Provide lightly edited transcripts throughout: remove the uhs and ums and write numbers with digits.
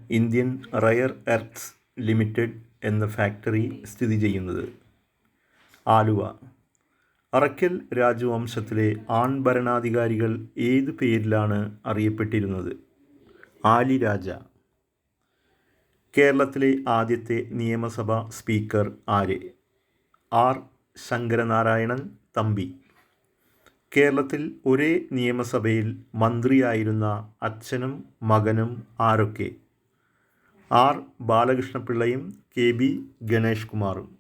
Indian rare earth's limited എന്ന factory സ്ഥിതി ചെയ്യുന്നത്? ആലുവ. അറക്കൽ രാജവംശത്തിലെ ഭരണാധികാരികൾ ഏതു പേരിലാണ് അറിയപ്പെട്ടിരുന്നത്? ആലിരാജ. കേരളത്തിലെ ആദ്യത്തെ നിയമസഭാ സ്പീക്കർ ആര്? ആർ ശങ്കരനാരായണൻ തമ്പി. കേരളത്തിൽ ഒരേ നിയമസഭയിൽ മന്ത്രിയായിരുന്ന അച്ഛനും മകനും ആരൊക്കെ? ആർ ബാലകൃഷ്ണപിള്ളയും കെ ബി ഗണേഷ് കുമാറും.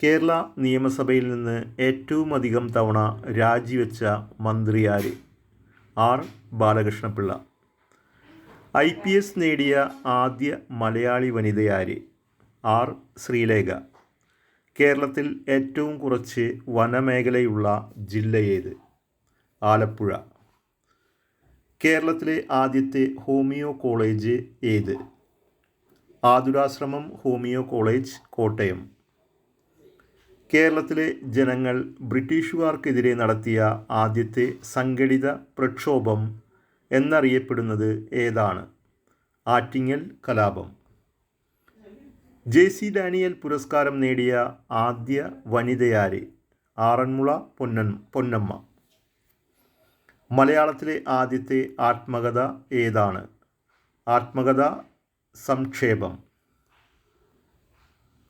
കേരള നിയമസഭയിൽ നിന്ന് ഏറ്റവുമധികം തവണ രാജിവെച്ച മന്ത്രി ആര്? ആർ ബാലകൃഷ്ണപിള്ള. IPS നേടിയ ആദ്യ മലയാളി വനിതയാര്? ആർ ശ്രീലേഖ. കേരളത്തിൽ ഏറ്റവും കുറച്ച് വനമേഖലയുള്ള ജില്ല ഏത്? ആലപ്പുഴ. കേരളത്തിലെ ആദ്യത്തെ ഹോമിയോ കോളേജ് ഏത്? ആതുരാശ്രമം ഹോമിയോ കോളേജ്, കോട്ടയം. കേരളത്തിലെ ജനങ്ങൾ ബ്രിട്ടീഷുകാർക്കെതിരെ നടത്തിയ ആദ്യത്തെ സംഘടിത പ്രക്ഷോഭം എന്നറിയപ്പെടുന്നത് ഏതാണ്? ആറ്റിങ്ങൽ കലാപം. JC ഡാനിയൽ പുരസ്കാരം നേടിയ ആദ്യ വനിതയാര്? ആറന്മുള പൊന്നമ്മ. മലയാളത്തിലെ ആദ്യത്തെ ആത്മകഥ ഏതാണ്? ആത്മകഥ സംക്ഷേപം.